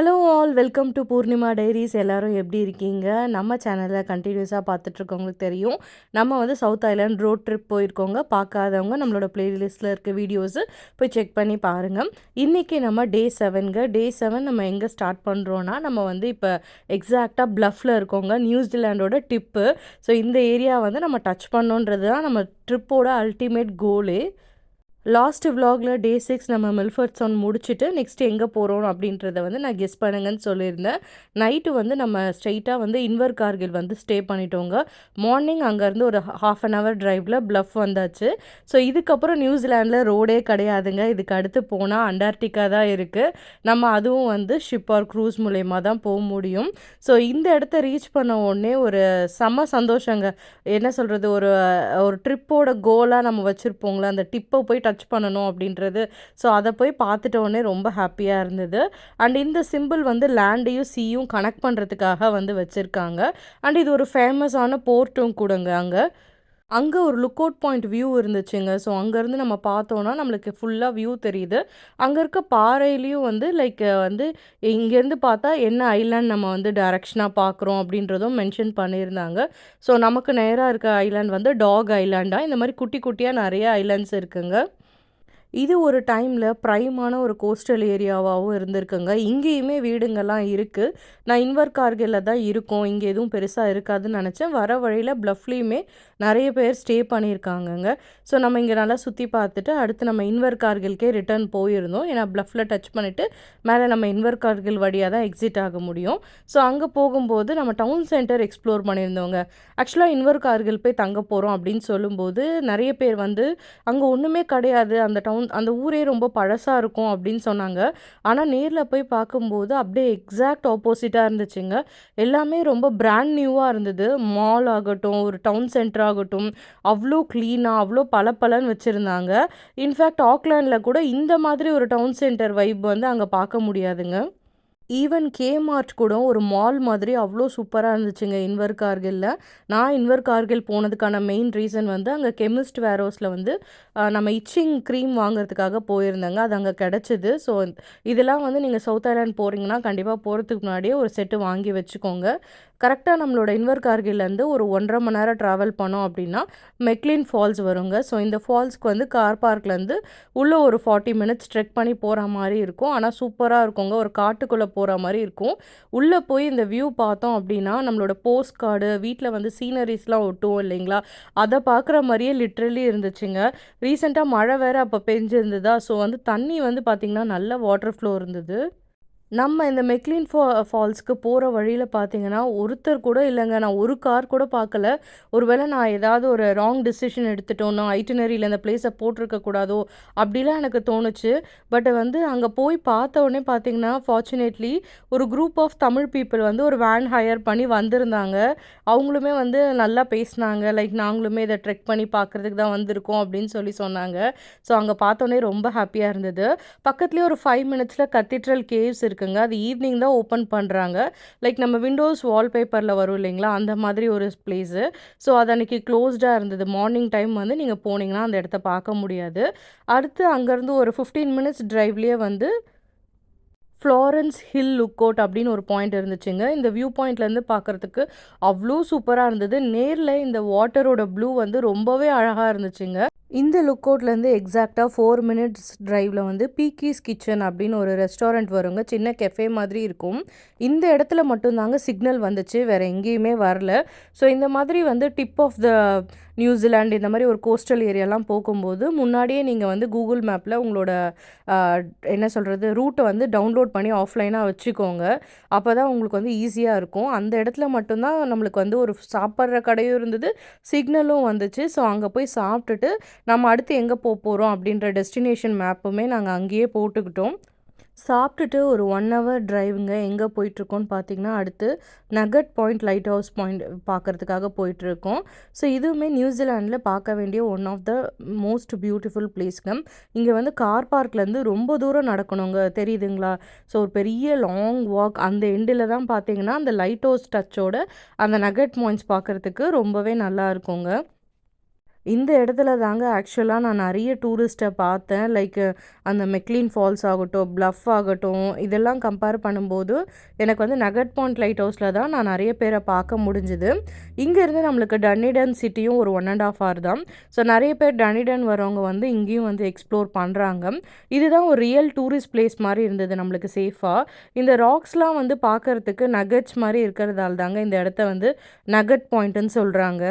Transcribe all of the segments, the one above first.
Hello all welcome to Poornima diaries. எல்லாரும் எப்படி இருக்கீங்க? நம்ம சேனலில் கண்டினியூஸாக பார்த்துட்ருக்கவங்களுக்கு தெரியும். நம்ம வந்து சவுத் ஐலாண்ட் ரோட் ட்ரிப் போயிருக்கோங்க. பார்க்காதவங்க நம்மளோட பிளேலிஸ்ட்டில் இருக்க வீடியோஸு போய் செக் பண்ணி பாருங்கள். இன்றைக்கி நம்ம டே 7ங்க. டே 7 நம்ம எங்கே ஸ்டார்ட் பண்ணுறோன்னா, நம்ம வந்து இப்போ எக்ஸாக்டாக ப்ளஃப்பில் இருக்கோங்க. நியூசிலாண்டோட டிப்பு. ஸோ இந்த ஏரியா வந்து நம்ம டச் பண்ணோன்றது தான் நம்ம ட்ரிப்போட அல்டிமேட் கோலே. லாஸ்ட் விலாகில் டே 6 நம்ம மில்ஃபர்ட் சவுண்ட் முடிச்சுட்டு நெக்ஸ்ட் எங்கே போகிறோம் அப்படின்றத வந்து நான் கெஸ் பண்ணுங்கன்னு சொல்லியிருந்தேன். நைட்டு வந்து நம்ம ஸ்ட்ரைட்டாக வந்து இன்வர் கார்கில் வந்து ஸ்டே பண்ணிட்டோங்க. மார்னிங் அங்கேருந்து ஒரு ஹாஃப் அன் ஹவர் ட்ரைவில் ப்ளஃப் வந்தாச்சு. ஸோ இதுக்கப்புறம் நியூசிலாண்டில் ரோடே கிடையாதுங்க. இதுக்கு அடுத்து போனால் அண்டார்டிகா தான் இருக்குது. நம்ம அதுவும் வந்து ஷிப் ஆர் க்ரூஸ் மூலயமா தான் போக முடியும். ஸோ இந்த இடத்த ரீச் பண்ண உடனே ஒரு செம்ம சந்தோஷங்க. என்ன சொல்கிறது, ஒரு ஒரு ட்ரிப்போட கோலாக நம்ம வச்சுருப்போங்களா, அந்த டிப்பை போய் டச் பண்ணணும் அப்படின்றது. ஸோ அதை போய் பார்த்துட்ட உடனே ரொம்ப ஹாப்பியாக இருந்தது. அண்ட் இந்த சிம்பிள் வந்து லேண்டையும் சீயும் கனெக்ட் பண்ணுறதுக்காக வந்து வச்சுருக்காங்க. அண்ட் இது ஒரு ஃபேமஸான போர்ட்டும் கூடங்க. அங்கே ஒரு லுக் அவுட் பாயிண்ட் வியூ இருந்துச்சுங்க. ஸோ அங்கேருந்து நம்ம பார்த்தோன்னா நம்மளுக்கு ஃபுல்லாக வியூ தெரியுது. அங்கே இருக்க பாறையிலையும் வந்து வந்து இங்கேருந்து பார்த்தா என்ன ஐலாண்ட் நம்ம வந்து டைரக்ஷனாக பார்க்குறோம் அப்படின்றதும் மென்ஷன் பண்ணியிருந்தாங்க. ஸோ நமக்கு நேராக இருக்க ஐலாண்ட் வந்து டாக் ஐலாண்டாக, இந்த மாதிரி குட்டி குட்டியாக நிறைய ஐலாண்ட்ஸ் இருக்குங்க. இது ஒரு டைமில் ப்ரைமான ஒரு கோஸ்டல் ஏரியாவாகவும் இருந்திருக்குங்க. இங்கேயுமே வீடுங்கள்லாம் இருக்குது. நான் இன்வர் கார்கில்ல தான் இருக்கோம், இங்கே எதுவும் பெருசாக இருக்காதுன்னு நினச்சேன். வர வழியில் ப்ளஃப்லேயுமே நிறைய பேர் ஸ்டே பண்ணியிருக்காங்கங்க. ஸோ நம்ம இங்கே நல்லா சுற்றி பார்த்துட்டு அடுத்து நம்ம இன்வர் கார்கில்கே ரிட்டர்ன் போயிருந்தோம். ஏன்னா ப்ளஃப்பில் டச் பண்ணிவிட்டு மேலே நம்ம இன்வர் கார்கில் வழியாக தான் எக்ஸிட் ஆக முடியும். ஸோ அங்கே போகும்போது நம்ம டவுன் சென்டர் எக்ஸ்ப்ளோர் பண்ணியிருந்தோங்க. ஆக்சுவலாக இன்வர் கார்கில் போய் தங்க போகிறோம் அப்படின்னு சொல்லும்போது நிறைய பேர் வந்து அங்கே ஒன்றுமே கிடையாது, அந்த ஊரே ரொம்ப பழசாக இருக்கும் அப்படின்னு சொன்னாங்க. ஆனால் நேரில் போய் பார்க்கும்போது அப்படியே எக்ஸாக்ட் ஆப்போசிட்டாக இருந்துச்சுங்க. எல்லாமே ரொம்ப பிராண்ட் நியூவாக இருந்தது. மால் ஆகட்டும், ஒரு டவுன் சென்டர் ஆகட்டும், அவ்வளோ க்ளீனாக அவ்வளோ பளபளன்னு வச்சுருந்தாங்க. இன்ஃபேக்ட் ஆக்லாண்டில் கூட இந்த மாதிரி ஒரு டவுன் சென்டர் வைப் வந்து அங்கே பார்க்க முடியாதுங்க. ஈவன் கேமார்ட் கூட ஒரு மால் மாதிரி அவ்வளோ சூப்பராக இருந்துச்சுங்க இன்வர் கார்கில்ல. நான் இன்வர் கார்கில் போனதுக்கான மெயின் ரீசன் வந்து அங்கே கெமிஸ்ட் வேர்ஹவுஸில் வந்து நம்ம இச்சிங் க்ரீம் வாங்குறதுக்காக போயிருந்தேங்க. அது அங்கே கிடச்சிது. ஸோ இதெல்லாம் வந்து நீங்கள் சவுத் ஐலாண்ட் போகிறீங்கன்னா கண்டிப்பாக போகிறதுக்கு முன்னாடியே ஒரு செட்டு வாங்கி வச்சுக்கோங்க. கரெக்டாக நம்மளோட இன்வர் கார்கில்லேருந்து ஒரு 1.5 மணி நேரம் ட்ராவல் பண்ணோம் அப்படின்னா மெக்லின் ஃபால்ஸ் வருங்க. ஸோ இந்த ஃபால்ஸ்க்கு வந்து கார் பார்க்லேருந்து உள்ளே ஒரு 40 மினிட்ஸ் ட்ரெக் பண்ணி போகிற மாதிரி இருக்கும். ஆனால் சூப்பராக இருக்குங்க. ஒரு காட்டுக்குள்ளே போகிற மாதிரி இருக்கும். உள்ளே போய் இந்த வியூ பார்த்தோம் அப்படின்னா நம்மளோட போஸ்ட் கார்டு வீட்டில் வந்து சீனரிஸ்லாம் ஒட்டுவோம் இல்லைங்களா, அதை பார்க்குற மாதிரியே லிட்ரலி இருந்துச்சுங்க. ரீசெண்டாக மழை வேறு அப்போ பெஞ்சிருந்ததா, ஸோ வந்து தண்ணி வந்து பார்த்திங்கன்னா நல்ல வாட்டர் ஃப்ளோ இருந்தது. நம்ம இந்த மெக்லின் ஃபால்ஸ்க்கு போகிற வழியில் பார்த்தீங்கன்னா ஒருத்தர் கூட இல்லைங்க. நான் ஒரு கார் கூட பார்க்கல. ஒருவேளை நான் ஏதாவது ஒரு ராங் டிசிஷன் எடுத்துட்டோன்னா, ஐட்டினரியில் இந்த பிளேஸை போட்டிருக்கக்கூடாதோ அப்படிலாம் எனக்கு தோணுச்சு. பட் வந்து அங்கே போய் பார்த்த உடனே பார்த்தீங்கன்னா ஃபார்ச்சுனேட்லி ஒரு குரூப் ஆஃப் தமிழ் பீப்புள் வந்து ஒரு வேன் ஹையர் பண்ணி வந்திருந்தாங்க. அவங்களுமே வந்து நல்லா பேசினாங்க. நாங்களுமே இதை ட்ரெக் பண்ணி பார்க்குறதுக்கு தான் வந்திருக்கோம் அப்படின்னு சொன்னாங்க. ஸோ அங்கே பார்த்தோன்னே ரொம்ப ஹாப்பியாக இருந்தது. பக்கத்துலேயே ஒரு 5 மினிட்ஸில் கத்தீட்ரல் கேவ்ஸ் இருக்குங்க. அது ஈவினிங் தான் ஓப்பன் பண்ணுறாங்க. நம்ம விண்டோஸ் வால்பேப்பரில் வரும் இல்லைங்களா, அந்த மாதிரி ஒரு பிளேஸு. ஸோ அது அன்றைக்கி க்ளோஸ்டாக இருந்தது. மார்னிங் டைம் வந்து நீங்கள் போனீங்கன்னா அந்த இடத்த பார்க்க முடியாது. அடுத்து அங்கேருந்து ஒரு 15 மினிட்ஸ் ட்ரைவ்லேயே வந்து ஃப்ளாரன்ஸ் ஹில் லுக் அவுட் அப்படின்னு ஒரு பாயிண்ட் இருந்துச்சுங்க. இந்த வியூ பாயிண்ட்லேருந்து பார்க்குறதுக்கு அவ்வளோ சூப்பராக இருந்தது. நேரில் இந்த வாட்டரோட ப்ளூ வந்து ரொம்பவே அழகாக இருந்துச்சுங்க. இந்த லுக் அவுட்லேருந்து எக்ஸாக்டாக 4 மினிட்ஸ் ட்ரைவில் வந்து பீக்கீஸ் கிச்சன் அப்படின்னு ஒரு ரெஸ்டாரண்ட் வருங்க. சின்ன கெஃபே மாதிரி இருக்கும். இந்த இடத்துல மட்டும்தாங்க சிக்னல் வந்துச்சு, வேறு எங்கேயுமே வரல. ஸோ இந்த மாதிரி வந்து டிப் ஆஃப் த நியூசிலாண்ட் இந்த மாதிரி ஒரு கோஸ்டல் ஏரியாலாம் போகும்போது முன்னாடியே நீங்கள் வந்து கூகுள் மேப்பில் உங்களோட என்ன சொல்கிறது ரூட்டை வந்து டவுன்லோட் பண்ணி ஆஃப்லைனாக வச்சுக்கோங்க. அப்போ தான் உங்களுக்கு வந்து ஈஸியாக இருக்கும். அந்த இடத்துல மட்டும்தான் நம்மளுக்கு வந்து ஒரு சாப்பிட்ற கடையும் இருந்தது, சிக்னலும் வந்துச்சு. ஸோ அங்கே போய் சாப்பிட்டுட்டு நம்ம அடுத்து எங்கே போகிறோம் அப்படின்ற டெஸ்டினேஷன் மேப்புமே நாங்கள் அங்கேயே போட்டுக்கிட்டோம். சாப்பிட்டுட்டு ஒரு 1 ஹவர் ட்ரைவுங்க. எங்கே போயிட்டுருக்கோன்னு பார்த்தீங்கன்னா அடுத்து nugget point light house point பார்க்குறதுக்காக போயிட்டுருக்கோம். ஸோ இதுவுமே நியூசிலாண்டில் பார்க்க வேண்டிய one of the most beautiful பிளேஸ்ங்க. இங்கே வந்து கார் பார்க்லேருந்து ரொம்ப தூரம் நடக்கணுங்க, தெரியுதுங்களா? ஸோ ஒரு பெரிய லாங் வாக். அந்த எண்டில் தான் பார்த்தீங்கன்னா அந்த லைட் ஹவுஸ் டச்சோட அந்த நகட் பாயிண்ட்ஸ் பார்க்குறதுக்கு ரொம்பவே நல்லா இருக்குங்க. இந்த இடத்துல தாங்க ஆக்சுவலா நான் நெறைய டூரிஸ்ட்ட பார்த்தேன். லைக் அந்த மெக்லீன் ஃபால்ஸ் ஆகட்டும், ப்ளஃப் ஆகட்டும், இதெல்லாம் கம்பேர் பண்ணும்போது, எனக்கு வந்து நகட் பாயிண்ட் லைட் ஹவுஸ்ல தான் நான் நெறைய பேர பார்க்க முடிஞ்சுது. இங்கேருந்து நம்மளுக்கு டன்னிடன் சிட்டியும் ஒரு 1 1/2 ஹவர் தான். ஸோ நெறைய பேர் டன்னிடன் வரவங்க வந்து இங்கேயும் வந்து எக்ஸ்ப்ளோர் பண்றாங்க. இதுதான் ஒரு ரியல் டூரிஸ்ட் பிளேஸ் மாரி இருந்தது நம்மளுக்கு சேஃபா. இந்த ராக்ஸ்லாம் வந்து பார்க்கறதுக்கு நகட்ஸ் மாரி இருக்கிறதால தாங்க இந்த இடத்த வந்து நகட் பாயிண்ட்டுன்னு சொல்றாங்க.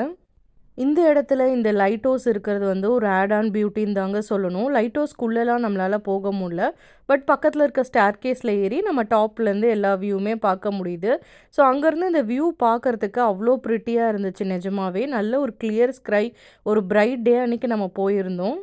இந்த இடத்துல இந்த லைட் ஹவுஸ் இருக்கிறது வந்து ஒரு ஆட் ஆன் பியூட்டின்னு தாங்க சொல்லணும். லைட் ஹவுஸ்க்குள்ளலாம் நம்மளால போக முடில. பட் பக்கத்துல இருக்க ஸ்டேர்கேஸ்ல ஏறி நம்ம டாப்லேருந்து எல்லா வியூவுமே பார்க்க முடியுது. ஸோ அங்கேருந்து இந்த வியூ பார்க்கறதுக்கு அவ்வளோ பிரிட்டியா இருந்துச்சு நிஜமாவே. நல்ல ஒரு கிளியர் ஸ்கை, ஒரு பிரைட் டே அன்னைக்கு நம்ம போயிருந்தோம்.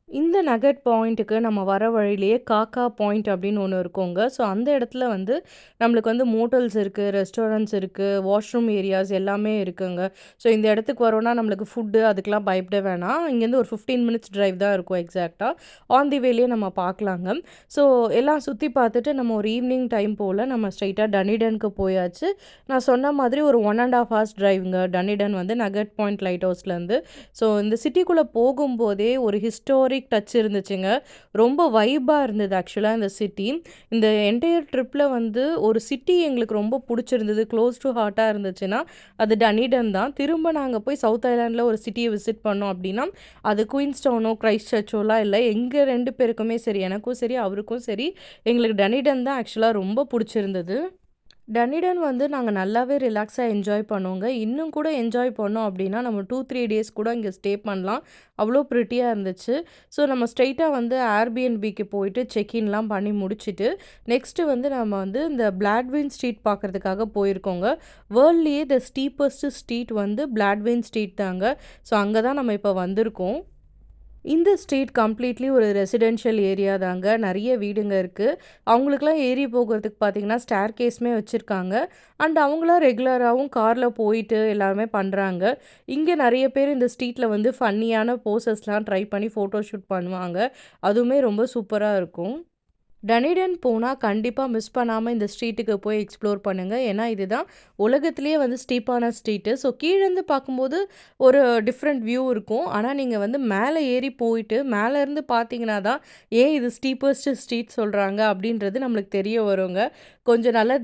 இந்த நகட் பாயிண்ட்டுக்கு நம்ம வர வழியிலேயே காக்கா பாயிண்ட் அப்படின்னு ஒன்று இருக்குங்க. ஸோ அந்த இடத்துல வந்து நம்மளுக்கு வந்து மோட்டல்ஸ் இருக்குது, ரெஸ்டாரண்ட்ஸ் இருக்குது, வாஷ்ரூம் ஏரியாஸ் எல்லாமே இருக்குங்க. ஸோ இந்த இடத்துக்கு வரோன்னா நம்மளுக்கு ஃபுட்டு அதுக்கெலாம் பயப்பட வேணாம். இங்கேருந்து ஒரு 15 மினிட்ஸ் டிரைவ் தான் இருக்கும் எக்ஸாக்டாக. ஆன் தி வேலேயே நம்ம பார்க்கலாங்க. ஸோ எல்லாம் சுற்றி பார்த்துட்டு நம்ம ஒரு ஈவினிங் டைம் போல் நம்ம ஸ்ட்ரைட்டாக டன்னிடனுக்கு போயாச்சு. நான் சொன்ன மாதிரி ஒரு 1 1/2 ஹவர்ஸ் டிரைவுங்க டன்னிடன் வந்து நகட் பாயிண்ட் லைட் ஹவுஸ்லேருந்து. ஸோ இந்த சிட்டிக்குள்ளே போகும்போதே ஒரு ஹிஸ்டாரிக் டச் இருந்துச்சுங்க. ரொம்ப வைபா இருந்தது ஆக்சுவலா இந்த சிட்டி. இந்த என்டையர் ட்ரிப்ல வந்து ஒரு சிட்டி எங்களுக்கு ரொம்ப புடிச்சிருந்தது. க்ளோஸ் டூ ஹார்ட்டா இருந்துச்சுன்னா, அது டன்னிடன் தான். திரும்ப நாங்க போய் சவுத் ஐலேண்ட்ல ஒரு சிட்டிய விசிட் பண்ணோம் அப்டின்னா, அது குயின்ஸ்டவுனோ, கிரைஸ்ட் சர்ச்சோலாம் இல்ல. எங்க 2 பேருக்குமே சரி, எனக்கும் சரி, அவருக்கும் சரி, எங்களுக்கு டன்னிடன் தான் ஆக்சுவலா ரொம்ப புடிச்சிருந்தது. டன்னிடன் வந்து நாங்க நல்லாவே ரிலாக்ஸா என்ஜாய் பண்ணோங்க. இன்னும் கூட என்ஜாய் பண்ணோம் அப்டின்னா, நம்ம 2, 3 டேஸ் கூட இங்க ஸ்டே பண்ணலாம். அவ்ளோ பிரிட்டியா இருந்துச்சு. ஸோ நம்ம ஸ்ட்ரெய்ட்டா வந்து ஏர்பிஎன்பிக்கு போயிட்டு செக்இன்லாம் பண்ணி முடிச்சுட்டு, நெக்ஸ்ட்டு வந்து நம்ம வந்து இந்த பிளாட்வின் ஸ்ட்ரீட் பார்க்கறதுக்காக போயிருக்கோங்க. வேர்ல்ட்லயே த ஸ்டீப்பஸ்ட் ஸ்ட்ரீட் வந்து பிளாட்வின் ஸ்ட்ரீட் தாங்க. ஸோ அங்க தான் நம்ம இப்ப வந்திருக்கோம். இந்த ஸ்ட்ரீட் கம்ப்ளீட்லி ஒரு ரெசிடென்ஷியல் ஏரியா தாங்க. நெறைய வீடுங்க இருக்கு. அவங்களுக்கெல்லாம் ஏறி போகறதுக்கு பார்த்தீங்கன்னா, ஸ்டேர்கேஸுமே வச்சிருக்காங்க. அண்ட் அவங்களா ரெகுலராவும் கார்ல போயிட்டு எல்லாருமே பண்றாங்க. இங்க நெறைய பேர் இந்த ஸ்ட்ரீட்ல வந்து ஃபன்னியான போசஸ்லாம் ட்ரை பண்ணி ஃபோட்டோ ஷூட் பண்ணுவாங்க. அதுவுமே ரொம்ப சூப்பரா இருக்கும். டனிடன் போனா கண்டிப்பா மிஸ் பண்ணாம இந்த ஸ்ட்ரீட்டுக்கு போய் எக்ஸ்ப்ளோர் பண்ணுங்க. ஏன்னா, இதுதான் உலகத்திலேயே வந்து ஸ்டீப்பான ஸ்ட்ரீட்டு. ஸோ கீழேருந்து பார்க்கும்போது ஒரு டிஃப்ரெண்ட் வியூ இருக்கும். ஆனா, நீங்க வந்து மேல ஏறி போயிட்டு, மேலேருந்து பார்த்தீங்கன்னா தான், ஏன் இது ஸ்டீப்பஸ்ட் ஸ்ட்ரீட் சொல்றாங்க அப்படின்றது நம்மளுக்கு தெரிய வருங்க. கொஞ்சம் நல்லா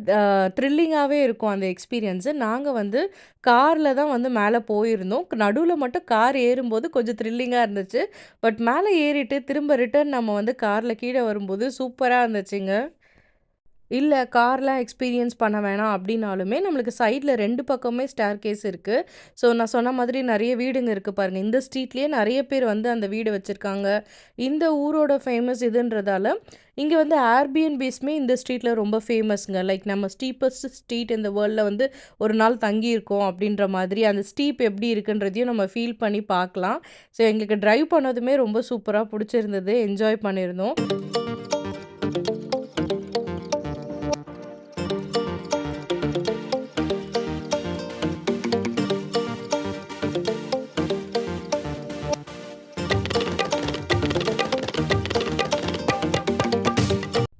த்ரில்லிங்காவே இருக்கும் அந்த எக்ஸ்பீரியன்ஸு. நாங்க வந்து கார்ல தான் வந்து மேல போயிருந்தோம். நடுவுல மட்டும் கார் ஏறும்போது கொஞ்சம் த்ரில்லிங்கா இருந்துச்சு. பட் மேல ஏறிட்டு திரும்ப ரிட்டர்ன் நம்ம வந்து கார்ல கீழ வரும்போது சூப்பரா இருந்துச்சுங்க. இல்ல கார்லாம் எக்ஸ்பீரியன்ஸ் பண்ண வேணாம் அப்டின்னாலுமே, நம்மளுக்கு சைட்ல 2 பக்கமுமே ஸ்டேர்கேஸ் இருக்கு. ஸோ நான் சொன்ன மாதிரி நெறைய வீடுங்க இருக்கு பாருங்க. இந்த ஸ்ட்ரீட்லயே நெறைய பேர் வந்து அந்த வீடு வச்சிருக்காங்க. இந்த ஊரோட ஃபேமஸ் இதுன்றதால, இங்க வந்து ஏர்பிஎன்பிஸ்மே இந்த ஸ்ட்ரீட்ல ரொம்ப ஃபேமஸ்ங்க. லைக் நம்ம ஸ்டீப்பஸ்ட் ஸ்ட்ரீட் இந்த வேர்ல்ட்ல வந்து ஒரு நாள் தங்கியிருக்கோம் அப்டின்ற மாதிரி, அந்த ஸ்டீப் எப்டி இருக்குன்றதையும் நம்ம ஃபீல் பண்ணி பார்க்கலாம். ஸோ எங்களுக்கு டிரைவ் பண்ணதுமே ரொம்ப சூப்பரா புடிச்சிருந்தது. என்ஜாய் பண்ணியிருந்தோம்.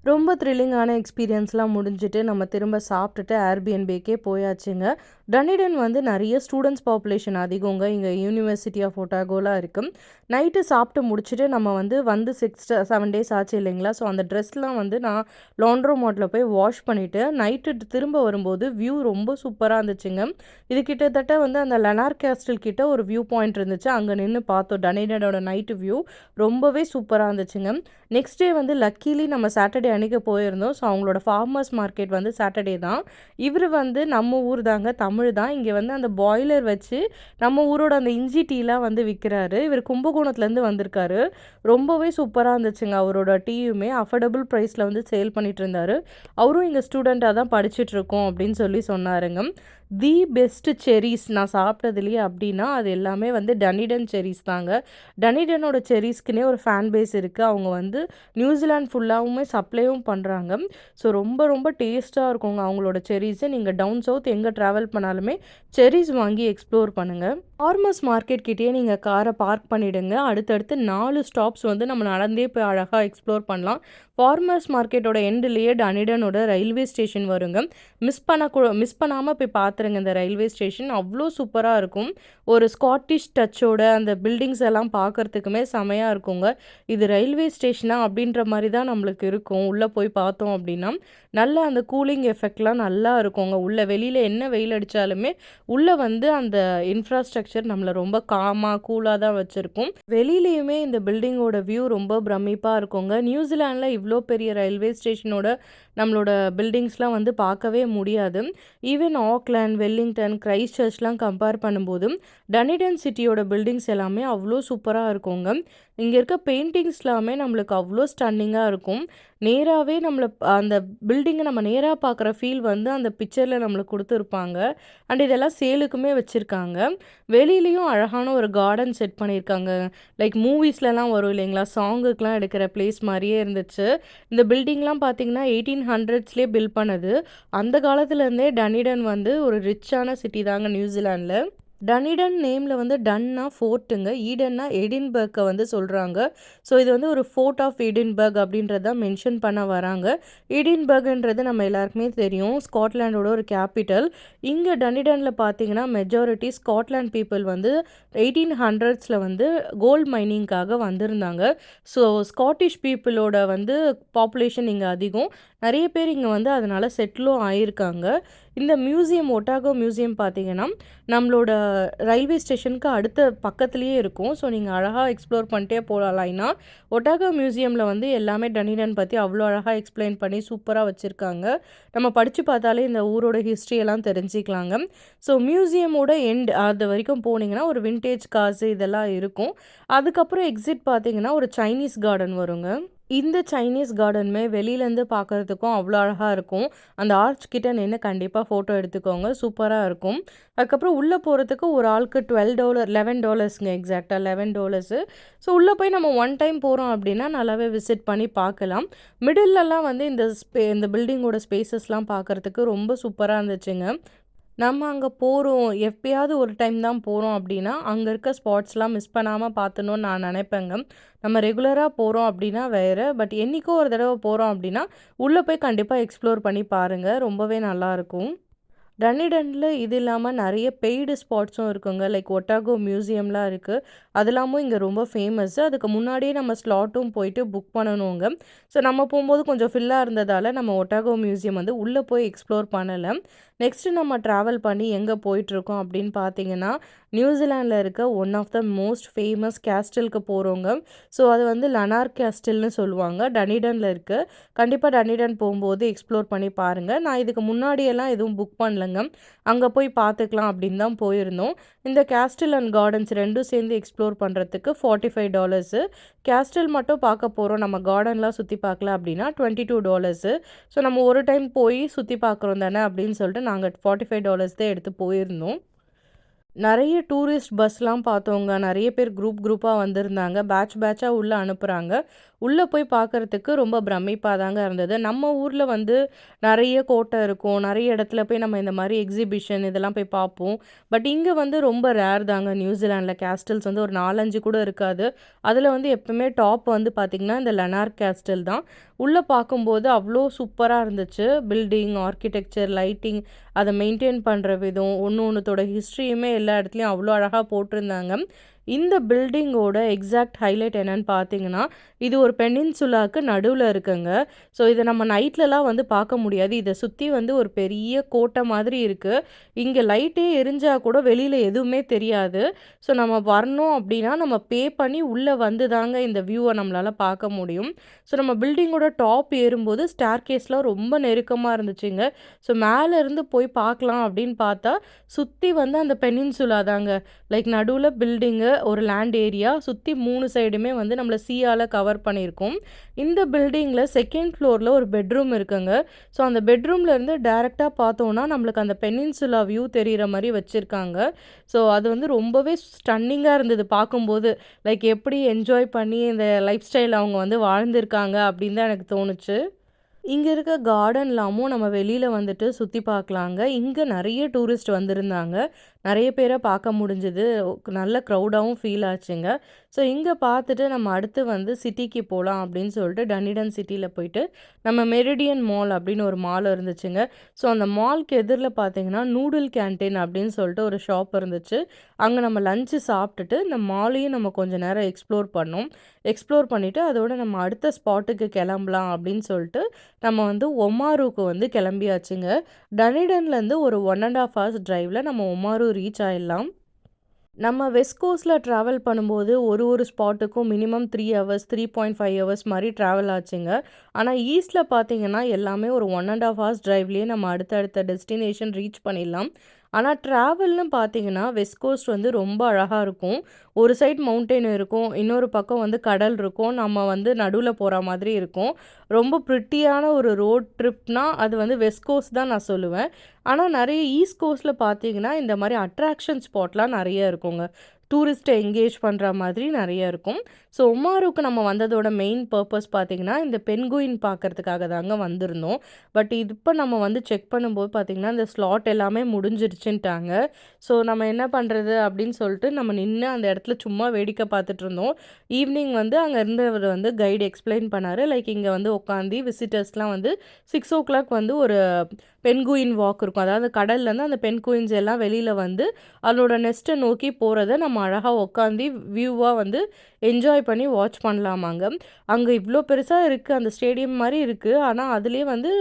ரொம்ப த்ரில்லிங்கான எக்ஸ்பீரியன்ஸ்லாம் முடிஞ்சுட்டு, நம்ம திரும்ப சாப்பிட்டுட்டு ஏர்பிஎன்பிக்கே போயாச்சுங்க. டன்னிடன் வந்து நெறைய ஸ்டூடண்ட்ஸ் பாப்புலேஷன் அதிகங்க. இங்க யூனிவர்சிட்டி ஆஃப் ஒட்டாகோலாம் இருக்கு. நைட்டு சாப்பிட்டு முடிச்சுட்டு நம்ம வந்து 6 7 டேஸ் ஆச்சு இல்லைங்களா? ஸோ அந்த ட்ரெஸ்லாம் வந்து நான் லாண்ட்ரோமேட்ல போய் வாஷ் பண்ணிட்டு, நைட்டு திரும்ப வரும்போது வியூ ரொம்ப சூப்பரா இருந்துச்சுங்க. இது கிட்டத்தட்ட வந்து அந்த லெனார்க் கேஸ்டில் கிட்ட ஒரு வியூ பாயிண்ட் இருந்துச்சு. அங்க நின்னு பார்த்தோம். டன்னிடனோட நைட்டு வியூ ரொம்பவே சூப்பரா இருந்துச்சுங்க. நெக்ஸ்ட் டே வந்து லக்கீலி நம்ம சாட்டர்டே அன்னைக்கு போயிருந்தோம். ஸோ அவங்களோட ஃபார்மர்ஸ் மார்க்கெட் வந்து சாட்டர்டே தான். இவரு வந்து நம்ம ஊர் தாங்க, தமிழ் தான். இங்க வந்து அந்த பாய்லர் வச்சு நம்ம ஊரோட அந்த இஞ்சி டீலாம் வந்து விக்கிறாரு. இவரு கும்பகோணத்துலேருந்து வந்திருக்காரு. ரொம்பவே சூப்பரா இருந்துச்சுங்க. அவரோட டீயுமே அஃபோர்டபுள் ப்ரைஸ்ல வந்து சேல் பண்ணிட்டு இருந்தாரு. அவரும் இங்க ஸ்டூடெண்ட்டா தான் படிச்சுட்டு இருக்கோம் அப்படின்னு சொல்லி சொன்னாருங்க. தி பெஸ்ட் செர்ரீஸ் நான் சாப்பிட்டதுலயே அப்படின்னா, அது எல்லாமே வந்து டன்னிடன் செர்ரீஸ் தாங்க. டன்னிடனோட செர்ரீஸ்க்குன்னே ஒரு ஃபேன் பேஸ் இருக்கு. அவங்க வந்து நியூசிலாந்து ஃபுல்லாவுமே சப்ளையும் பண்றாங்க. ஸோ ரொம்ப ரொம்ப டேஸ்ட்டா இருக்குங்க அவங்களோட செர்ரீஸு. நீங்க டவுன் சவுத் எங்க ட்ராவல் பண்ணாலுமே செர்ரீஸ் வாங்கி எக்ஸ்ப்ளோர் பண்ணுங்க. ஃபார்மர்ஸ் மார்க்கெட் கிட்டயே நீங்க கார பார்க் பண்ணிடுங்க. அடுத்தடுத்து 4 ஸ்டாப்ஸ் வந்து நம்ம நடந்தே போய் அழகா எக்ஸ்ப்ளோர் பண்ணலாம். ஃபார்மர்ஸ் மார்க்கெட்டோட எண்டுலேயே டனிடனோட ரயில்வே ஸ்டேஷன் வருங்க. மிஸ் பண்ணாமல் போய் பார்த்துருங்க இந்த ரயில்வே ஸ்டேஷன். அவ்வளோ சூப்பராக இருக்கும். ஒரு ஸ்காட்டிஷ் டச்சோட அந்த பில்டிங்ஸ் எல்லாம் பார்க்குறதுக்குமே செமையாக இருக்குங்க. இது ரயில்வே ஸ்டேஷனா அப்படின்ற மாதிரி தான் நம்மளுக்கு இருக்கும். உள்ளே போய் பார்த்தோம் அப்படின்னா நல்லா அந்த கூலிங் எஃபெக்ட்லாம் நல்லா இருக்குங்க. உள்ளே வெளியில் என்ன வெயில் அடித்தாலுமே உள்ளே வந்து அந்த இன்ஃப்ராஸ்ட்ரக்சர் நம்மளை ரொம்ப காமாக கூலாக தான் வச்சுருக்கும். வெளியிலையுமே இந்த பில்டிங்கோட வியூ ரொம்ப பிரமிப்பாக இருக்குங்க. நியூசிலாண்டில் இவ்வளோ பெரிய ரயில்வே ஸ்டேஷனோட நம்மளோட பில்டிங்ஸ்லாம் வந்து பார்க்கவே முடியாது. ஈவன் ஆக்லாண்ட், வெல்லிங்டன், கிரைஸ்ட் சர்ச்லாம் கம்பேர் பண்ணும்போது டனிடன் சிட்டியோட பில்டிங்ஸ் எல்லாமே அவ்வளோ சூப்பராக இருக்குங்க. இங்கே இருக்க பெயிண்டிங்ஸ்லாமே நம்மளுக்கு அவ்வளோ ஸ்டன்னிங்காக இருக்கும். நேராகவே நம்மளை அந்த பில்டிங்கை நம்ம நேராக பார்க்குற ஃபீல் வந்து அந்த பிக்சரில் நம்மளுக்கு கொடுத்துருப்பாங்க. அண்ட் இதெல்லாம் சேலுக்குமே வச்சுருக்காங்க. வெளியிலையும் அழகான ஒரு கார்டன் செட் பண்ணியிருக்காங்க. லைக் மூவிஸ்லலாம் வரும் இல்லைங்களா, சாங்குக்கெலாம் எடுக்கிற பிளேஸ் மாதிரியே இருந்துச்சு. இந்த பில்டிங்லாம் பார்த்தீங்கன்னா 1800ஸ்லேயே பில்ட் பண்ணது. அந்த காலத்துலேருந்தே டனிடன் வந்து ஒரு ரிச்சான சிட்டி தாங்க நியூசிலாண்டில். டனிடன் நேமில் வந்து டன்னா ஃபோர்ட்டுங்க, ஈடன்னா எடின்பர்க்கை வந்து சொல்கிறாங்க. ஸோ இது வந்து ஒரு ஃபோர்ட் ஆஃப் எடின்பர்க் அப்படின்றத மென்ஷன் பண்ண வராங்க. எடின்பர்க்ன்றது நம்ம எல்லாருக்குமே தெரியும், ஸ்காட்லாண்டோட ஒரு கேபிட்டல். இங்கே டனிடனில் பார்த்தீங்கன்னா மெஜாரிட்டி ஸ்காட்லாண்ட் பீப்புள் வந்து 1800ஸ்ல வந்து கோல்ட் மைனிங்காக வந்திருந்தாங்க. ஸோ ஸ்காட்டிஷ் பீப்புளோட வந்து பாப்புலேஷன் இங்கே அதிகம். நிறைய பேர் இங்கே வந்து அதனால் செட்டிலும் ஆகியிருக்காங்க. இந்த மியூசியம், ஒட்டாகோ மியூசியம் பார்த்தீங்கன்னா நம்மளோட ரயில்வே ஸ்டேஷனுக்கு அடுத்த பக்கத்துலேயே இருக்கும். ஸோ நீங்கள் அழகாக எக்ஸ்ப்ளோர் பண்ணிட்டே போகலாம் லைனா. ஒட்டாகோ மியூசியமில் வந்து எல்லாமே டனிடன் பற்றி அவ்வளோ அழகாக எக்ஸ்பிளைன் பண்ணி சூப்பராக வச்சுருக்காங்க. நம்ம படித்து பார்த்தாலே இந்த ஊரோட ஹிஸ்ட்ரி எல்லாம் தெரிஞ்சுக்கலாங்க. ஸோ மியூசியமோட எண்ட் அது வரைக்கும் போனீங்கன்னா ஒரு விண்டேஜ் காசு இதெல்லாம் இருக்கும். அதுக்கப்புறம் எக்ஸிட் பார்த்தீங்கன்னா ஒரு சைனீஸ் கார்டன் வருங்க. இந்த சைனீஸ் கார்டனுமே வெளியிலேருந்து பார்க்குறதுக்கும் அவ்வளோ அழகாக இருக்கும். அந்த ஆர்ச் கிட்ட நின்று கண்டிப்பாக ஃபோட்டோ எடுத்துக்கோங்க, சூப்பராக இருக்கும். அதுக்கப்புறம் உள்ளே போகிறதுக்கு ஒரு ஆளுக்கு $12 $11ங்க, எக்ஸாக்டாக $11. ஸோ உள்ளே போய் நம்ம ஒன் டைம் போகிறோம் அப்படின்னா நல்லாவே விசிட் பண்ணி பார்க்கலாம். மிடில்லலாம் வந்து இந்த பில்டிங்கோட ஸ்பேசஸ்லாம் பார்க்குறதுக்கு ரொம்ப சூப்பராக இருந்துச்சுங்க. நம்ம அங்கே போகிறோம், எப்பயாவது ஒரு டைம் தான் போகிறோம் அப்படின்னா அங்கே இருக்க ஸ்பாட்ஸ்லாம் மிஸ் பண்ணாமல் பார்த்துணுன்னு நான் நினைப்பேங்க. நம்ம ரெகுலராக போகிறோம் அப்படின்னா வேறு, பட் என்றைக்கோ ஒரு தடவை போகிறோம் அப்படின்னா உள்ளே போய் கண்டிப்பாக எக்ஸ்ப்ளோர் பண்ணி பாருங்கள், ரொம்பவே நல்லாயிருக்கும். டனிடனில் இது இல்லாமல் நிறைய பெய்டு ஸ்பாட்ஸும் இருக்குங்க. லைக் ஒட்டாகோ மியூசியம்லாம் இருக்குது. அதெல்லாமும் இங்கே ரொம்ப ஃபேமஸ்ஸு. அதுக்கு முன்னாடியே நம்ம ஸ்லாட்டும் போயிட்டு புக் பண்ணணுங்க. ஸோ நம்ம போகும்போது கொஞ்சம் ஃபில்லாக இருந்ததால் நம்ம ஒட்டாகோ மியூசியம் வந்து உள்ளே போய் எக்ஸ்ப்ளோர் பண்ணலை. நெக்ஸ்ட்டு நம்ம ட்ராவல் பண்ணி எங்கே போயிட்டுருக்கோம் அப்படின்னு பார்த்தீங்கன்னா நியூசிலாண்டில் இருக்க one of the most famous கேஸ்டலுக்கு போகிறோங்க. ஸோ அது வந்து லனார்க் கேஸ்டல்னு சொல்லுவாங்க, டனிடனில் இருக்குது. கண்டிப்பாக டனிடன் போகும்போது எக்ஸ்ப்ளோர் பண்ணி பாருங்கள். நான் இதுக்கு முன்னாடியெல்லாம் எதுவும் புக் பண்ணலங்க, அங்கே போய் பார்த்துக்கலாம் அப்படின்னு தான் போயிருந்தோம். இந்த கேஸ்டல் அண்ட் கார்டன்ஸ் ரெண்டும் சேர்ந்து எக்ஸ்ப்ளோர் பண்ணுறதுக்கு $45. கேஸ்டல் மட்டும் பார்க்க போகிறோம், நம்ம கார்டன்லாம் சுற்றி பார்க்கல அப்படின்னா $22. ஸோ நம்ம ஒரு டைம் போய் சுற்றி பார்க்குறோம் தானே அப்படின்னு சொல்லிட்டு நாங்கள் $45 தான் எடுத்து போயிருந்தோம். நிறைய டூரிஸ்ட் பஸ்லாம் பார்த்தோங்க. நிறைய பேர் குரூப்பாக வந்திருந்தாங்க. பேட்சாக உள்ளே அனுப்புகிறாங்க. உள்ளே போய் பார்க்குறதுக்கு ரொம்ப பிரமிப்பாக தாங்க இருந்தது. நம்ம ஊரில் வந்து நிறைய கோட்டை இருக்கும், நிறைய இடத்துல போய் நம்ம இந்த மாதிரி எக்ஸிபிஷன் இதெல்லாம் போய் பார்ப்போம். பட் இங்கே வந்து ரொம்ப ரேர் தாங்க. நியூசிலாண்டில் கேஸ்டல்ஸ் வந்து ஒரு 4-5 கூட இருக்காது. அதில் வந்து எப்பவுமே டாப் வந்து பார்த்திங்கன்னா இந்த லனார்க் கேஸ்டல் தான். உள்ளே பார்க்கும்போது அவ்வளோ சூப்பராக இருந்துச்சு. பில்டிங், ஆர்கிடெக்சர், லைட்டிங், அதை மெயின்டைன் பண்ணுற விதம், ஒன்றுத்தோட ஹிஸ்ட்ரியுமே எல்லா இடத்துலையும் அவ்வளோ அழகாக போட்டிருந்தாங்க. இந்த பில்டிங்கோட எக்ஸாக்ட் ஹைலைட் என்னன்னு பார்த்தீங்கன்னா இது ஒரு பெனின்சுலாவுக்கு நடுவில் இருக்குங்க. ஸோ இதை நம்ம நைட்லலாம் வந்து பார்க்க முடியாது. இதை சுற்றி வந்து ஒரு பெரிய கோட்டை மாதிரி இருக்குது. இங்கே லைட்டே எரிஞ்சால் கூட வெளியில் எதுவுமே தெரியாது. ஸோ நம்ம வரணும் அப்படின்னா நம்ம பே பண்ணி உள்ளே வந்து தாங்க இந்த வியூவை நம்மளால் பார்க்க முடியும். ஸோ நம்ம பில்டிங்கோட டாப் ஏறும்போது ஸ்டேர்கேஸ்லாம் ரொம்ப நெருக்கமாக இருந்துச்சுங்க. ஸோ மேலே இருந்து போய் பார்க்கலாம் அப்படின்னு பார்த்தா சுற்றி வந்து அந்த பெனின்சுலா தாங்க. லைக் நடுவில் பில்டிங்கு, ஒரு லேண்ட் ஏரியா, சுற்றி 3 சைடுமே வந்து நம்மளை சீயால் கவர் பண்ணியிருக்கோம். இந்த பில்டிங்கில் செகண்ட் ஃப்ளோரில் ஒரு பெட்ரூம் இருக்குங்க. ஸோ அந்த பெட்ரூம்லேருந்து டேரெக்டாக பார்த்தோன்னா நம்மளுக்கு அந்த பெனின்சுலா வியூ தெரிகிற மாதிரி வச்சுருக்காங்க. ஸோ அது வந்து ரொம்பவே ஸ்டன்னிங்காக இருந்தது பார்க்கும்போது. லைக் எப்படி என்ஜாய் பண்ணி இந்த லைஃப் ஸ்டைல் அவங்க வந்து வாழ்ந்திருக்காங்க அப்படின்னு தான் எனக்கு தோணுச்சு. இங்கே இருக்க கார்டன்லாமும் நம்ம வெளியில் வந்துட்டு சுற்றி பார்க்கலாங்க. இங்கே நிறைய டூரிஸ்ட் வந்திருந்தாங்க. நிறைய பேரை பார்க்க முடிஞ்சுது. நல்ல க்ரௌடாகவும் ஃபீல் ஆச்சுங்க. ஸோ இங்கே பார்த்துட்டு நம்ம அடுத்து வந்து சிட்டிக்கு போகலாம் அப்படின்னு சொல்லிட்டு டன்னிடன் சிட்டியில் போயிட்டு நம்ம மெரிடியன் மால் அப்படின்னு ஒரு மால் இருந்துச்சுங்க. ஸோ அந்த மால்க்கு எதிரில் பார்த்தீங்கன்னா நூடுல் கேன்டீன் அப்படின்னு சொல்லிட்டு ஒரு ஷாப் இருந்துச்சு. அங்கே நம்ம லஞ்சு சாப்பிட்டுட்டு இந்த மாலையும் நம்ம கொஞ்சம் நேரம் எக்ஸ்ப்ளோர் பண்ணோம். எக்ஸ்ப்ளோர் பண்ணிவிட்டு அதோட நம்ம அடுத்த ஸ்பாட்டுக்கு கிளம்பலாம் அப்படின்னு சொல்லிட்டு நம்ம வந்து ஒமாருக்கு வந்து கிளம்பியாச்சுங்க. டனிடன்லேருந்து ஒரு 1.5 ஹவர்ஸ் டிரைவில் நம்ம ஒமாரு ரீச் ஆயிடலாம். நம்ம வெஸ்ட் கோஸ்ட்டில் ட்ராவல் பண்ணும்போது ஒரு ஸ்பாட்டுக்கும் மினிமம் 3 ஹவர்ஸ் 3.5 ஹவர்ஸ் மாதிரி ட்ராவல் ஆச்சுங்க. ஆனால் ஈஸ்ட்டில் பார்த்தீங்கன்னா எல்லாமே ஒரு 1.5 ஹவர்ஸ் டிரைவ்லேயே நம்ம அடுத்தடுத்த டெஸ்டினேஷன் ரீச் பண்ணிடலாம். ஆனால் ட்ராவல்னு பார்த்தீங்கன்னா வெஸ்ட் கோஸ்ட் வந்து ரொம்ப அழகாக இருக்கும். ஒரு சைட் மவுண்டெயின் இருக்கும், இன்னொரு பக்கம் வந்து கடல் இருக்கும், நம்ம வந்து நடுவில் போகிற மாதிரி இருக்கும். ரொம்ப ப்ரிட்டியான ஒரு ரோட் ட்ரிப்னால் அது வந்து வெஸ்ட் கோஸ்ட் தான் நான் சொல்லுவேன். ஆனால் நிறைய ஈஸ்ட் கோஸ்ட்டில் பார்த்தீங்கன்னா இந்த மாதிரி அட்ராக்ஷன் ஸ்பாட்லாம் நிறைய இருக்குங்க. டூரிஸ்ட்டை என்கேஜ் பண்ணுற மாதிரி நிறைய இருக்கும். ஸோ ஒமாருக்கு நம்ம வந்ததோட மெயின் பர்பஸ் பார்த்தீங்கன்னா இந்த பென்குயின் பார்க்கறதுக்காக தாங்க வந்திருந்தோம். பட் இது இப்போ நம்ம வந்து செக் பண்ணும்போது பார்த்தீங்கன்னா இந்த ஸ்லாட் எல்லாமே முடிஞ்சிருச்சுன்ட்டாங்க. ஸோ நம்ம என்ன பண்ணுறது அப்படின்னு சொல்லிட்டு நம்ம நின்று அந்த இடத்துல சும்மா வேடிக்கை பார்த்துட்டு இருந்தோம். ஈவினிங் வந்து அங்கே இருந்தவர் வந்து கைடு எக்ஸ்பிளைன் பண்ணார். லைக் இங்கே வந்து உட்காந்து விசிட்டர்ஸ்லாம் வந்து 6 o'clock வந்து ஒரு பென்குயின் வாக் இருக்கும். அதாவது கடல்லேருந்து அந்த பென்குயின்ஸ் எல்லாம் வெளியில் வந்து அதோட நெஸ்ட்டை நோக்கி போகிறத நம்ம அழகாக உட்காந்து வியூவாக வந்து என்ஜாய் பண்ணி வாட்ச் பண்ணலாமாங்க. அங்கே இவ்வளோ பெருசாக இருக்குது, அந்த ஸ்டேடியம் மாதிரி இருக்குது. ஆனால் அதுலேயே வந்து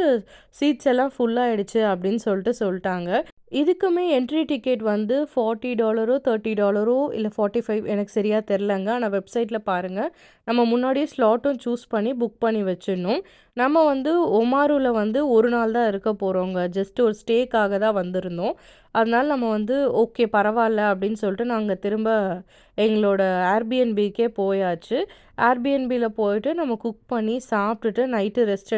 சீட்ஸ் எல்லாம் ஃபுல்லாகிடுச்சு அப்படின்னு சொல்லிட்டாங்க. இதுக்குமே என்ட்ரி டிக்கெட் வந்து $40 $30 இல்லை 45 எனக்கு சரியாக தெரிலங்க. ஆனால் வெப்சைட்டில் பாருங்கள். நம்ம முன்னாடியே ஸ்லாட்டும் சூஸ் பண்ணி புக் பண்ணி வச்சிடணும். நம்ம வந்து ஒமாருவில் வந்து ஒரு நாள் தான் இருக்க போகிறோங்க. ஜஸ்ட் ஒரு ஸ்டேக்காக தான் வந்திருந்தோம். அதனால நம்ம வந்து ஓகே பரவாயில்ல அப்படின்னு சொல்லிட்டு நாங்கள் திரும்ப எங்களோட ஏர்பிஎன்பிக்கே போயாச்சு. ஏர்பிஎன்பியில் போயிட்டு நம்ம குக் பண்ணி சாப்பிட்டுட்டு நைட்டு ரெஸ்ட்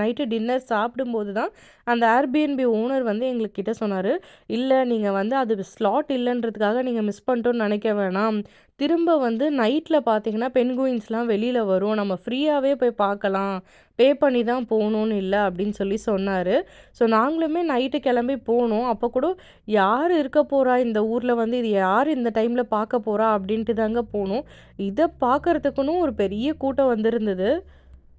நைட்டு டின்னர் சாப்பிடும்போது தான் அந்த ஏர்பிஎன்பி ஓனர் வந்து எங்கள்கிட்ட சொன்னார், இல்லை நீங்கள் வந்து அது ஸ்லாட் இல்லைன்றதுக்காக நீங்கள் மிஸ் பண்ணிட்டோன்னு நினைக்க வேணாம். திரும்ப வந்து நைட்டில் பார்த்தீங்கன்னா பென்குயின்ஸ்லாம் வெளியில் வரும், நம்ம ஃப்ரீயாகவே போய் பார்க்கலாம், பே பண்ணி தான் போகணுன்னு இல்லை அப்படின்னு சொன்னார். ஸோ நாங்களுமே நைட்டு கிளம்பி போனோம். அப்போ கூட யார் இருக்க போகிறா இந்த ஊரில், வந்து இது யார் இந்த டைமில் பார்க்க போகிறா அப்படின்ட்டு தாங்க போனோம். இதை பார்க்குறதுக்குன்னு ஒரு பெரிய கூட்டம் வந்திருந்தது.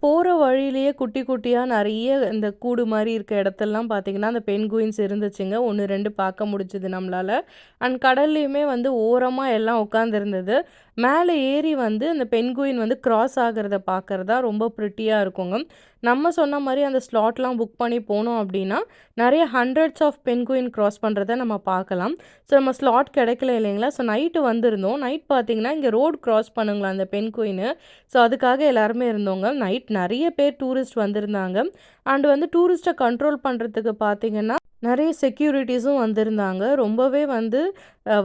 போகிற வழியிலேயே குட்டி குட்டியாக நிறைய இந்த கூடு மாதிரி இருக்க இடத்தெல்லாம் பார்த்தீங்கன்னா அந்த பென்குயின்ஸ் இருந்துச்சுங்க. 1, 2 பார்க்க முடிஞ்சுது நம்மளால். அண்ட் கடல்லையுமே வந்து ஓரமாக எல்லாம் உட்காந்துருந்தது. மேலே ஏறி வந்து அந்த பென்குயின் வந்து கிராஸ் ஆகிறத பார்க்குறதா ரொம்ப ப்ரிட்டியாக இருக்குங்க. நம்ம சொன்ன மாதிரி அந்த ஸ்லாட்லாம் புக் பண்ணி போனோம் அப்படின்னா நிறைய ஹண்ட்ரட்ஸ் ஆஃப் பென்குயின் கிராஸ் பண்ணுறத நம்ம பார்க்கலாம். ஸோ நம்ம ஸ்லாட் கிடைக்கல இல்லைங்களா. ஸோ நைட்டு வந்திருந்தோம். நைட் பார்த்தீங்கன்னா இங்கே ரோடு கிராஸ் பண்ணுங்களா அந்த பென்குயின். ஸோ அதுக்காக எல்லாருமே இருந்தோங்க. நைட் நிறைய பேர் டூரிஸ்ட் வந்திருந்தாங்க. அண்ட் வந்து டூரிஸ்ட்டை கண்ட்ரோல் பண்ணுறதுக்கு பார்த்தீங்கன்னா நிறைய செக்யூரிட்டிஸும் வந்திருந்தாங்க. ரொம்பவே வந்து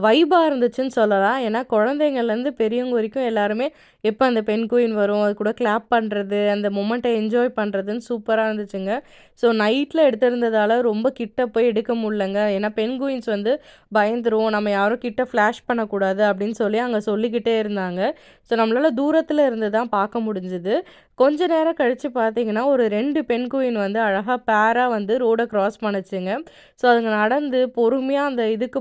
வைபாக இருந்துச்சுன்னு சொல்லலாம். ஏன்னா குழந்தைங்கள்லேருந்து பெரியவங்க வரைக்கும் எல்லாருமே எப்போ அந்த பென்குயின் வரும் அது கூட கிளாப் பண்ணுறது, அந்த மொமெண்ட்டை என்ஜாய் பண்ணுறதுன்னு சூப்பராக இருந்துச்சுங்க. ஸோ நைட்டில் எடுத்திருந்ததால் ரொம்ப கிட்ட போய் எடுக்க முடியலங்க. ஏன்னா பென்குயின்ஸ் வந்து பயந்துரும், நம்ம யாரும் கிட்ட ஃப்ளாஷ் பண்ணக்கூடாது அப்படின்னு சொல்லி அங்கே சொல்லிக்கிட்டே இருந்தாங்க. ஸோ நம்மளால் தூரத்தில் இருந்து தான் பார்க்க முடிஞ்சுது. கொஞ்ச நேரம் கழித்து பார்த்தீங்கன்னா ஒரு 2 பென்குயின் வந்து அழகாக பேராக வந்து ரோடை கிராஸ் பண்ணுச்சுங்க. ஸோ அதுங்க நடந்து பொறுமையாக அந்த இதுக்கு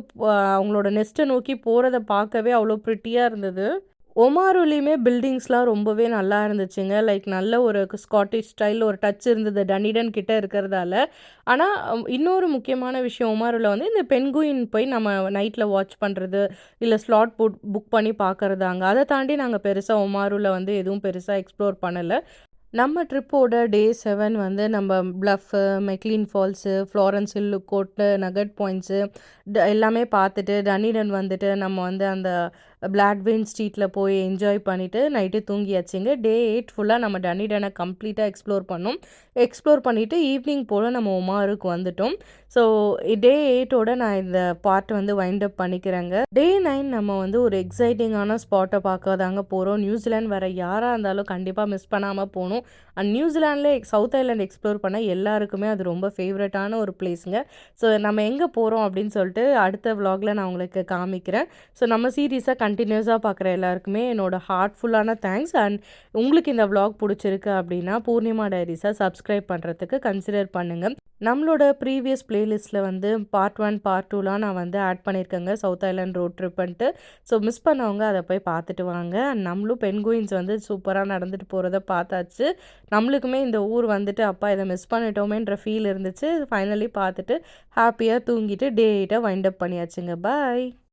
அவங்களோட நெஸ்ட்டை நோக்கி போகிறத பார்க்கவே அவ்வளோ ப்ரிட்டியாக இருந்தது. ஒமாருலேயுமே பில்டிங்ஸ்லாம் ரொம்பவே நல்லா இருந்துச்சுங்க. லைக் நல்ல ஒரு ஸ்காட்டிஷ் ஸ்டைலில் ஒரு டச் இருந்தது டன்னிடன் கிட்ட இருக்கிறதால. ஆனால் இன்னொரு முக்கியமான விஷயம் ஒமாருவில் வந்து இந்த பென்குயின் போய் நம்ம நைட்டில் வாட்ச் பண்ணுறது, இல்லை ஸ்லாட் புக் பண்ணி பார்க்குறதாங்க. அதை தாண்டி நாங்கள் பெருசாக ஒமாருவில் வந்து எதுவும் பெருசாக எக்ஸ்ப்ளோர் பண்ணலை. நம்ம ட்ரிப்போட டே 7 வந்து நம்ம ப்ளஃப்பு, மெக்லீன் ஃபால்ஸு, ஃப்ளாரன்ஸ் ஹில் கோட்டு, நகட் பாயிண்ட்ஸு எல்லாமே பார்த்துட்டு டன்னிடன் வந்துட்டு நம்ம வந்து அந்த பிளாக்பெயின் ஸ்ட்ரீட்டில் போய் என்ஜாய் பண்ணிவிட்டு நைட்டு தூங்கியாச்சுங்க. டே 8 ஃபுல்லாக நம்ம டன்னிடனை கம்ப்ளீட்டாக எக்ஸ்ப்ளோர் பண்ணோம். எக்ஸ்ப்ளோர் பண்ணிவிட்டு ஈவினிங் போல் நம்ம ஒமாருக்கு வந்துட்டோம். ஸோ டே 8ஓட நான் இந்த பார்ட் வந்து வைண்ட் அப் பண்ணிக்கிறேங்க. டே 9 நம்ம வந்து ஒரு எக்ஸைட்டிங்கான ஸ்பாட்டை பார்க்க தாங்க போகிறோம். நியூசிலாந்து வர யாராக இருந்தாலும் கண்டிப்பாக மிஸ் பண்ணாமல் போகணும். அண்ட் நியூசிலாண்டில் சவுத் ஐலாண்ட் எக்ஸ்ப்ளோர் பண்ண எல்லாருக்குமே அது ரொம்ப ஃபேவரட்டான ஒரு பிளேஸுங்க. ஸோ நம்ம எங்கே போகிறோம் அப்படின்னு சொல்லிட்டு அடுத்த விலாகில் நான் உங்களுக்கு காமிக்கிறேன். ஸோ நம்ம சீரீஸை கன்டினியூஸாக பார்க்குற எல்லாருக்குமே என்னோட ஹார்ட்ஃபுல்லான தேங்க்ஸ். அண்ட் உங்களுக்கு இந்த vlog பிடிச்சிருக்கு அப்படின்னா, பூர்ணிமா டைரீஸை சப்ஸ்கிரைப் பண்ணுறதுக்கு கன்சிடர் பண்ணுங்க. நம்மளோட ப்ரீவியஸ் பிளேலிஸ்ட்டில் வந்து பார்ட் 1, பார்ட் 2லாம் நான் வந்து ஆட் பண்ணியிருக்கேங்க. சவுத் ஐலேண்ட் ரோட் ட்ரிப்புன்ட்டு. ஸோ மிஸ் பண்ணவங்க அத போய் பார்த்துட்டு வாங்க. அண்ட் நம்மளும் பென்குயின்ஸ் வந்து சூப்பரா நடந்துட்டு போறத பார்த்தாச்சு. நம்மளுக்குமே இந்த ஊர் வந்துட்டு, அப்பா இத மிஸ் பண்ணிட்டோமேன்ற ஃபீல் இருந்துச்சு. ஃபைனலி பார்த்துட்டு ஹாப்பியா தூங்கிட்டு டே 8 வைண்ட் அப் பண்ணியாச்சுங்க. பாய்.